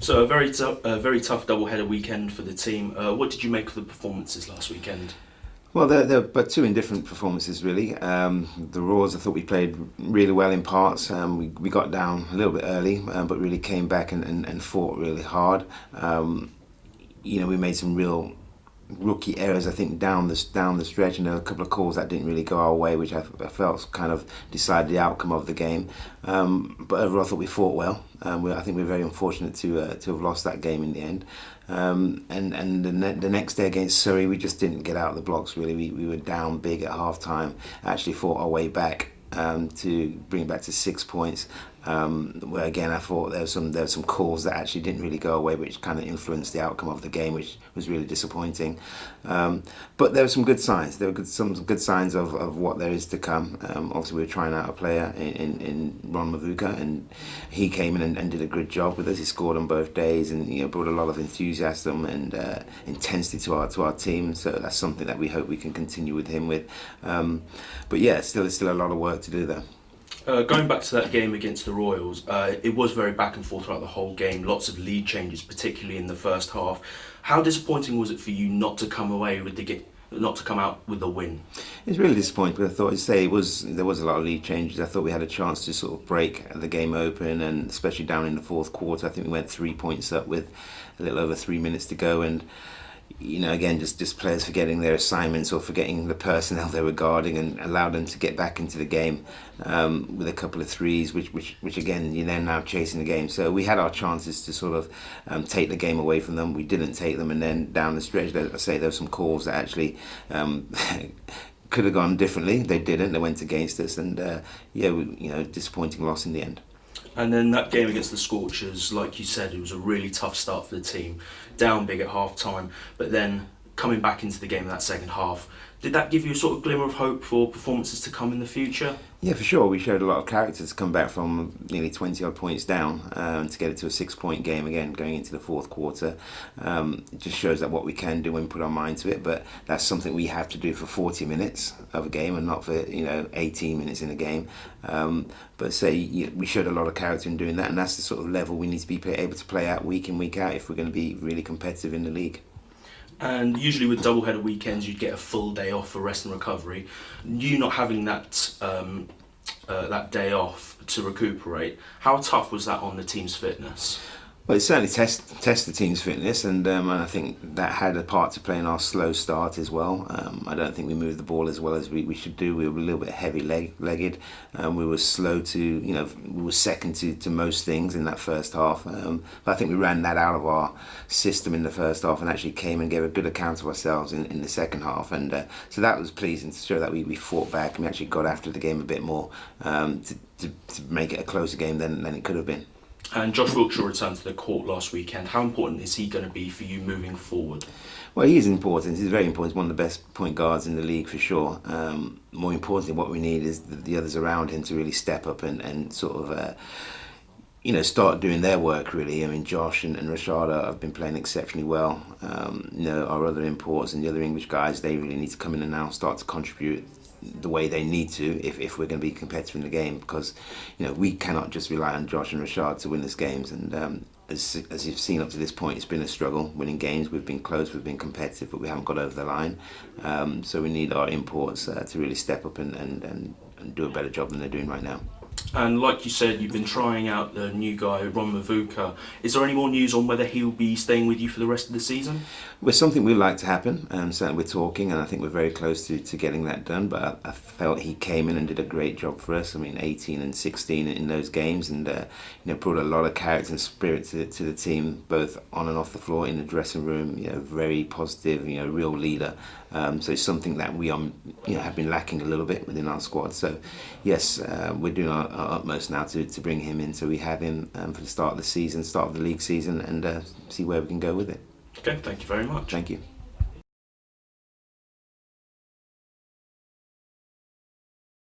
So a very tough double-header weekend for the team. What did you make of the performances last weekend? Well, they're but two indifferent performances, really. The Roars, I thought we played really well in parts. We got down a little bit early, but really came back and fought really hard. We made some real rookie errors, I think, down the stretch, and there were a couple of calls that didn't really go our way, which I felt kind of decided the outcome of the game. But overall, I thought we fought well. I think we were very unfortunate to have lost that game in the end. And the next day against Surrey, we just didn't get out of the blocks. Really, we were down big at half time. Actually, fought our way back to bring it back to 6 points. Where again, I thought there were some calls that actually didn't really go away, which kind of influenced the outcome of the game, which was really disappointing. But there were some good signs. There were some good signs of what there is to come. Obviously, we were trying out a player in Ron Fuuka, and he came in and did a good job with us. He scored on both days, and brought a lot of enthusiasm and intensity to our team. So that's something that we hope we can continue with him with. But yeah, still a lot of work to do there. Going back to that game against the Royals, it was very back and forth throughout the whole game. Lots of lead changes, particularly in the first half. How disappointing was it for you not to come away with not to come out with the win? It's really disappointing. I thought, there was a lot of lead changes. I thought we had a chance to sort of break the game open, and especially down in the fourth quarter. I think we went 3 points up with a little over 3 minutes to go, and again, just players forgetting their assignments or forgetting the personnel they were guarding, and allowed them to get back into the game with a couple of threes, which again, you're then now chasing the game. So we had our chances to sort of take the game away from them. We didn't take them, and then down the stretch, I say there were some calls that actually could have gone differently. They didn't. They went against us, and disappointing loss in the end. And then that game against the Scorchers, like you said, it was a really tough start for the team. Down big at half time, but then coming back into the game in that second half, did that give you a sort of glimmer of hope for performances to come in the future? Yeah, for sure. We showed a lot of character to come back from nearly 20 odd points down to get it to a 6 point game again going into the fourth quarter. It just shows that what we can do when we put our mind to it, but that's something we have to do for 40 minutes of a game and not for 18 minutes in a game. But we showed a lot of character in doing that, and that's the sort of level we need to be able to play out week in, week out if we're going to be really competitive in the league. And usually with double-header weekends, you'd get a full day off for rest and recovery. You not having that day off to recuperate, how tough was that on the team's fitness? Well, it certainly test the team's fitness, and I think that had a part to play in our slow start as well. I don't think we moved the ball as well as we should do. We were a little bit heavy-legged. We were slow to, we were second to most things in that first half. But I think we ran that out of our system in the first half and actually came and gave a good account of ourselves in the second half. And so that was pleasing to show that we fought back and we actually got after the game a bit more to make it a closer game than it could have been. And Josh Wiltshire returned to the court last weekend. How important is he going to be for you moving forward? Well, he is important. He's very important. He's one of the best point guards in the league for sure. More importantly, what we need is the others around him to really step up and sort of start doing their work, really. I mean, Josh and Rashada have been playing exceptionally well. Our other imports and the other English guys, they really need to come in and now start to contribute the way they need to if we're going to be competitive in the game, because we cannot just rely on Josh and Rashad to win these games. And as you've seen up to this point, it's been a struggle winning games. We've been close, we've been competitive, but we haven't got over the line. So we need our imports to really step up and do a better job than they're doing right now. And like you said, you've been trying out the new guy, Ron Fuuka. Is there any more news on whether he'll be staying with you for the rest of the season? Well, something we'd like to happen. Certainly we're talking, and I think we're very close to getting that done. But I felt he came in and did a great job for us. I mean, 18 and 16 in those games, and brought a lot of character and spirit to the team, both on and off the floor, in the dressing room. Very positive, real leader. So it's something that we have been lacking a little bit within our squad. So yes, we're doing our utmost now to bring him in, so we have him for the start of the league season, and see where we can go with it. Okay, thank you very much. Thank you.